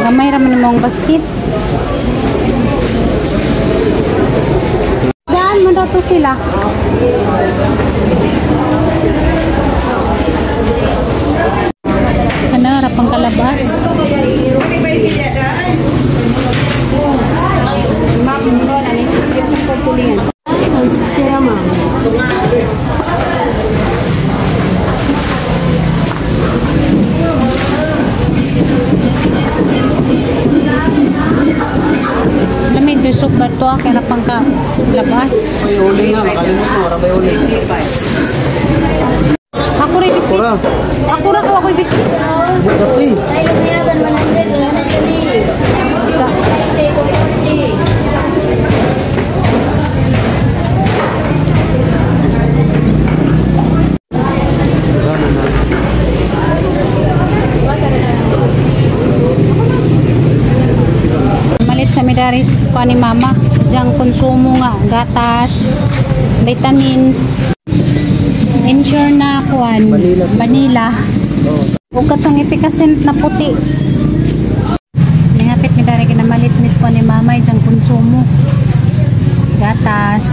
Gamay raman ni mong basket. Daan mo daw to sila. Kanara pang kalabas. Lamig yung soup ba ito? Kaya pang kalabas. May uli nga, makalimut mo. Wala may uli. Ako rin bikit. Ako rin ako bikit. Bukat eh. Ay, lumiyagan 100. Wala na siya ni. Malit sa Midaris pa ni mama. Diyan konsumo nga. Gatas, vitamins, ensure na kuan. Vanilla. Huwag ka itong ipikasent na puti. Nangapit ni Dari kinamalit mis pa ni mama. Diyan konsumo. Gatas,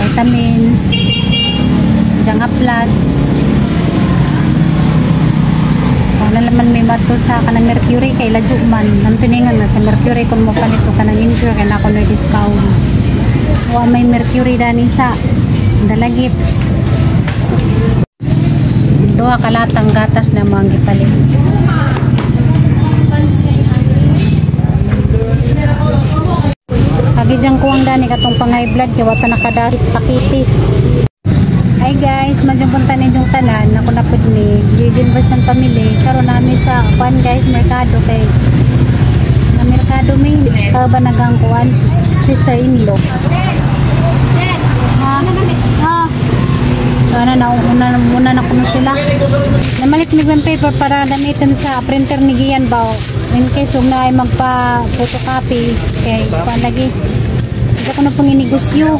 vitamins, diyan plus. Nalaman may mato sa kanang Mercury kay ladyo man nantuningan na sa Mercury kung mo palito kanang insure kaya na ako na discount may Mercury dani sa dalagip duha kalatang gatas na mga gipalit agi dyan kuwang dani katong pang high blood kaya wata nakadasik pakiti. Hi guys, madyong punta na yung tanan. Ako na po ni Jijin Versan Family. Karoon namin sa kuan guys, merkado kay na merkado may kabanagang kuan sister-in-law. Muna na kuno sila. Namalit mig paper para gamitin sa printer ni Gian ba. In case kung na ay magpa-photocopy kay kuan lagi. Hindi ko na pong inigusyo.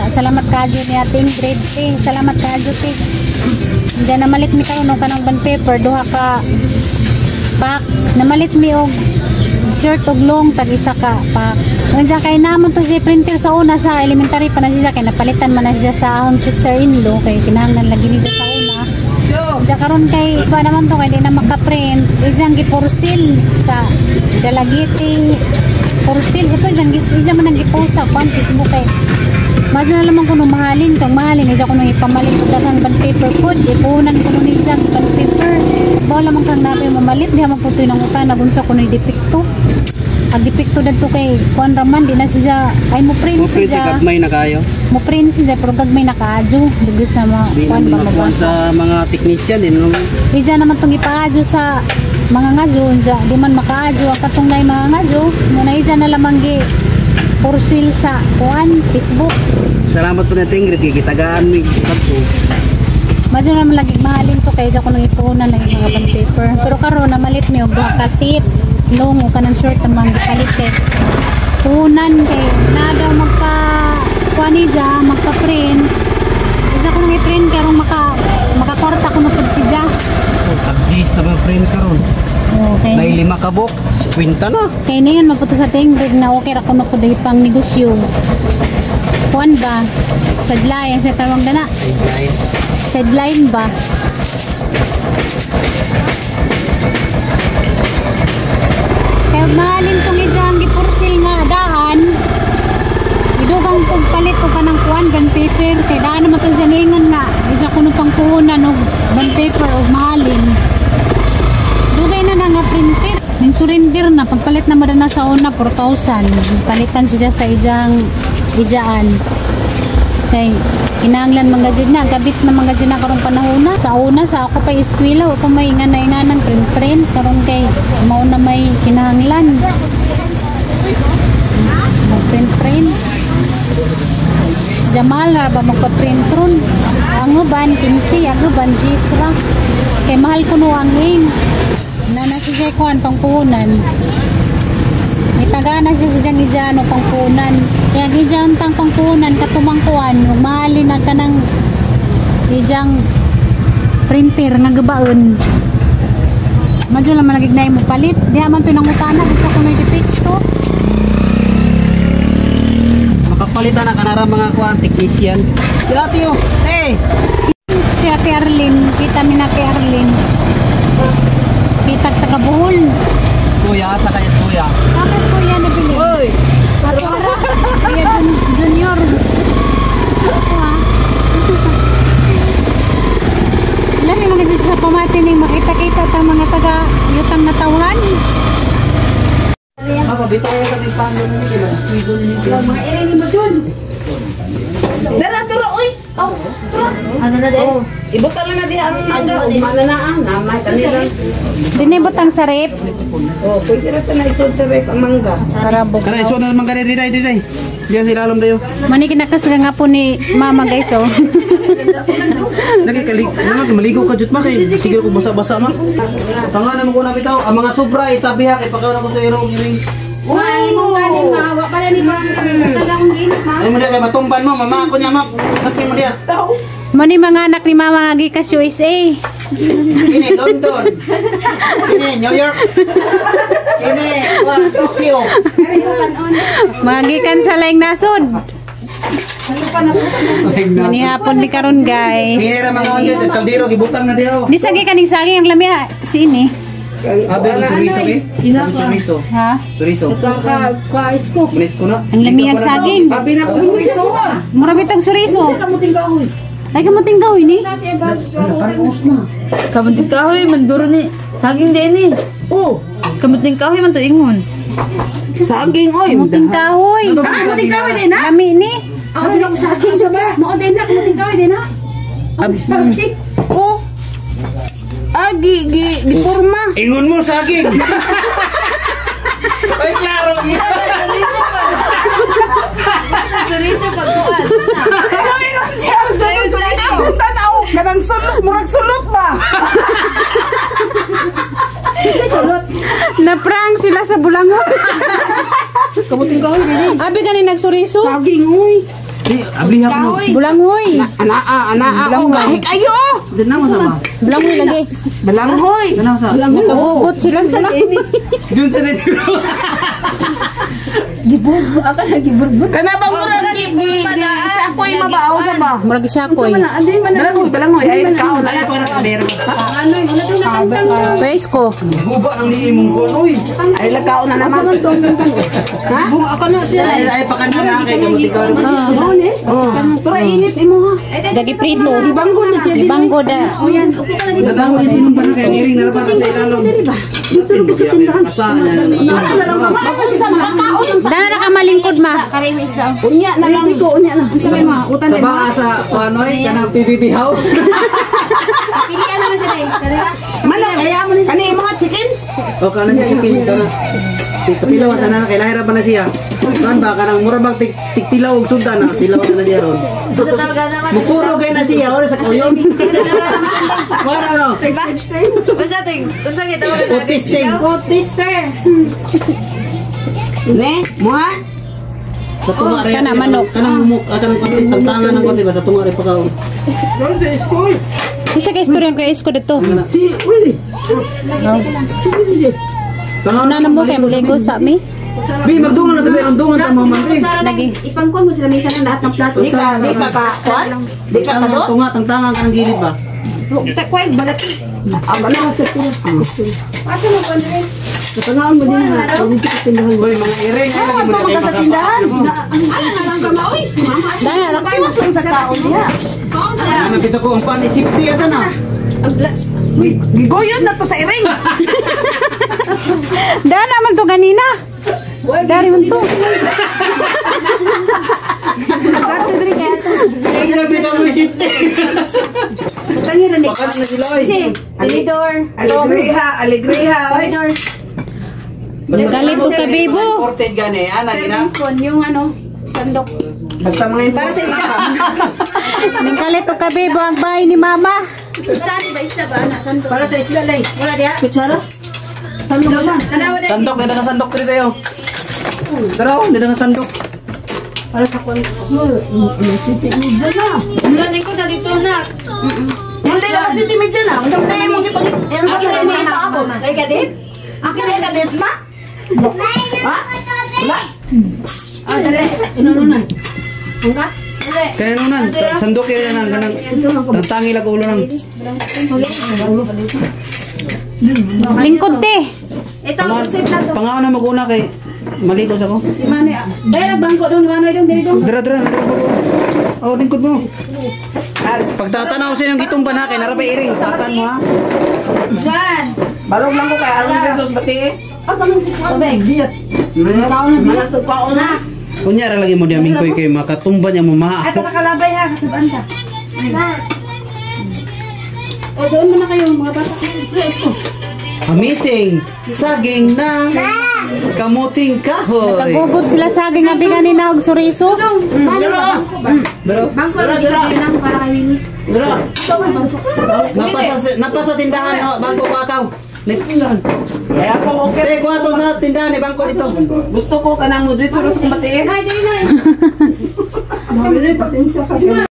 Salamat ka dyan ni ating grade 10. Salamat ka dyan. Hindi namalit mi karon ka ng band paper. Duha ka pack. Namalit mi og shirt og long. Tag-isa ka pack. Nandiyan kay naman to si printer sa una sa elementary pa na siya. Kaya napalitan man na siya sa akong sister-in-law. Kaya kinahanglan lagi niya sa una. Diyan karon kay iba naman to. Kaya di na makaprint. Diyan giporsil sa Dalagiti. Porsil sa to dyan man nag-iposa kung Facebook kay madyo na lamang kung mahalin kung mahalin niya kung ipamalit ko dagang band paper food ipunan ko nun niya band paper bawa lamang kang natin mamalit di hamang putoy ng uka nagunsa ko nun depekto ang depekto dito kay kuan raman di na siya ay mo print siya Gagmay na kayo? mo print siya pero gagmay na kaadyo dugis na kuan ba mabasa sa mga technician din di dyan naman itong ipaadyo sa mga ngadyo di man makaadyo ang katong na mga ngadyo muna dyan na lamang porsil sa kuan Facebook. Salamat po natin Ingrid kikitagaan mo madyo naman lagi mahalin to kaya dyan ko nang ipunan na yung mga band paper pero karon na malit niyo buha ka seat long o kanang short na mga palit eh punan kay na daw magpa kuani dyan magpa print dyan ko nang i-print karong makakorta ko na pag si dyan tag-gis na ba print karon? Okay. May 5 kabok, kwinta na. Kaya na yun, mapunta sa tingrig na okay ra ko na po dahil pang negosyo. Kuan ba? Sideline, sa tarwang gana? Sideline ba? Kaya mahalin tong idyang gipursil nga daan. Idugang kong palit o ka ng kuan, band paper. Kaya daan naman itong saningan nga. Idya ko nung pang puhunan o band paper o mahalin. Dugay na nga printer. Yung surrender na. Pagpalit na madana sa una, 4,000. Palitan siya sa ijaan. Okay. Inanglan mga dyan na. Gabit na mga dyan na karong panahon na. Sa una, sa ako pa eskwela. O kung may ingan-inganan print. Karong kay mauna may kinahanglan. Mag-print. Jamal na ba magpa-print ron? Ang uban, 15. Ang uban, 10 ra. Kay mahal ko no ang wing. Na nasisay ko ang pangpunan. Itaga na siya sa diyang ijano pangpunan. Kaya gijang tang pangpunan katumangkuan. Mahalin na ka ng ijang printer nga gabaon. Madyo lang malagig na mo palit. Di man to nang utana dito ko na i-fix to. Makapalitan na kanara mga kuan technician. Si ate yo. Hey. Si Ate Arlene, kita mi na kay Arlene. Pitag taga Bohol. Kuya, sa kanya kuya. Tapos kuya nabili. Hoy. Kuya Junior. Ako ha. Lami mga dito sa pamatining makita-kita ta mga taga yutang na tawhan. Apa bitaw ka din pando ni Miguel. Tuigo ni Miguel. Mga ere ni mo dun. Dara turo oy. Oh, turo. Ano na din? Oh, ibutan na di ang mangga umana na ang namay kanila. Dinibot ang sarip. Oh, pwede ra sa naisod sa rep ang mangga. Sarabog. Kana iso na man gani diday. Diyan si lalom dayo. Mani kinakas nga po ni mama guys oh. Maligo ka jud ma kay sige ko basa-basa ma. Tanga na mo ko na bitaw ang mga sobra itabiha kay pagkaon ako sa irong gining. Uy, mo galing Wa pa na ni ba? Taga kong ginit ma. Ay mo diya kay matumban mo mama ko niya ma. Nagpi mo diya. Mani mga anak ni mama nga gikas USA. Kini London. Kini New York. Kini Tokyo. Mga gikan sa laing nasod. Mani hapon ni karon guys. Kini ra mga guys sa kaldero gibutang na diyo. Di sagi kaning saging ang lamya si ini. Abi suriso ki. Suriso. Ha? Suriso. Ka-isko. Manis ko na. Ang lami ang saging. Abi na ko iso. Mura bitong suriso. Kamuting kahoy. Ay kamuting kahoy ni. Nakaros na. Kamuting kahoy man guro ni saging din eh. Oh, Kamuting kahoy man to ingon. saging oy. Kamuting kahoy. Kamuting kahoy din ha? Lami ni. Abi na ko saging sa ba? Mo din na kamuting kahoy din ha. Abi saging. Oh. Agi gi forma. Ingon mo saging. Ay klaro. Sa suriso pagkuan. Ang tanaw, kadang sulot, murag sulot ba? Na-prank sila sa bulangon. Kamuting kahoy din. Abi gani nagsuriso. Saging oy. Abli ha mo. Bulangoy. Anaa, oh, kahit ayo. Din na mo sama. Bulangoy lagi. Balanghoy. Kana sa. Nakagugot sila sa Dun sa din. Kana ba mo lang sa ako'y mabaaw sa ba? Murag siya ko eh. Balanghoy, ay kao na. Ay para kadero. Face ko. Guba nang niimong ko oy. Ay lagkao na naman. Ha? Ay pakana na kay kamuti ka. Tura init imo ha. Jagi prito. Dibanggo na siya. Dibanggo da. Nadaw yung tinumban na kay ngiring na pa sa ilalom. Dito lugo sa tindahan. Dana na ka malingkod ma. Kare mo isda. Unya na lang ko, unya na. Sa may mga utan Sa ba sa Panoy kanang PBB house. Pilihan naman siya din. Kare ka. Manok, kaya mo ni kani mga chicken. O kanang chicken kana. Tilaw na kay lahira pa na siya. Kan ba kanang mura bang tilaw og sundan na tilaw na diya ron. Sa tawagan naman. Mukuro kay na siya ora sa kuyon. Para no. Diba? Basta ting, unsa kita tawagan? Autistic. Tester. Ne, mo ha? Sa tunga rin. Kana, manok. Kanang mumuk, kanang tantangan ng konti ba sa tunga rin pagkaon. Isa ka istorya ko isko dito. Si Willie. Una na mo kay maligo sa mi. Bi magdungan na tabi ang dungan ta mo man. Lagi. Ipangkuan mo sila may isa ng lahat ng plato. Di ka pa. Di ka pa Kanang do? tunga tantangan kanang gilid ba. Kita kway balat. Ang balat sa tira. Asa mo ba rin? Katangaan mo din ha. Boy mga iring ay lagi mo Ito ka sa tindahan. Asa na lang ka maoy? Sumama. Dana na. Iwas lang sa kaon niya. Ano pito ko ang pan isipti asa na. Uy, gigoyod na to sa iring. Dana man to ganina. Dari man to. Ay na pito mo isipti. Bakit na sila ay. Alidor. Alegriha. Oy. Alidor. Galit ko ka bebo. Imported gani ana gina. Spoon yung ano, sandok. Basta mga Para sa isda. Ning galit ko ka bebo ang bahay ni mama. Dati ba isda ba? Anak, sandok. Para sa isda lay. Wala diya? kutsara. Sandok naman. Tanawa na. Sandok na nga sandok diri tayo. Tara, hindi nga sandok. Para sa kwan. Wala din ko dito na. Hindi na kasi timid dyan ah. Ang sa'yo mo di pag... Ang sa'yo mo ipaabot. Ay, kadit? Akin na kadit ma? Ha? Wala? Ah, dali. Inununan. Hangga? Dali. Kaya nunan, sandok kaya nang kanang tantangi lag ulo nang. Lingkod te. Ito, save na to. Pangaon na maguna kay maligos ako. Si Manoy. Dahil nagbangko doon, Manoy doon, dili doon. Dra. Oh, lingkod mo. Pagtatanaw sa yung gitumban ha, kay narape iring. Satan mo ha. Diyan. Balog lang ko kay Aaron Jesus Batiis. Tubig. Ikaw na biya. Tugpaon na. Kunyara lagi mo diaming koy kay makatumban niya mo Ay, maha. pagkakalabay ha, kasabaan ka. O, doon muna kayo, mga bata. Amazing! Saging na kamuting kahoy. Kagubot sila saging nga biganin na og suriso. Bangko lang, lang para kay Winnie. Napasa tindahan no, bangko ko akaw. Kaya ako okay. Dre ko ato sa tindahan ni bangko dito. Gusto ko ka nang mo dito sa Batiis. Ay, dali na.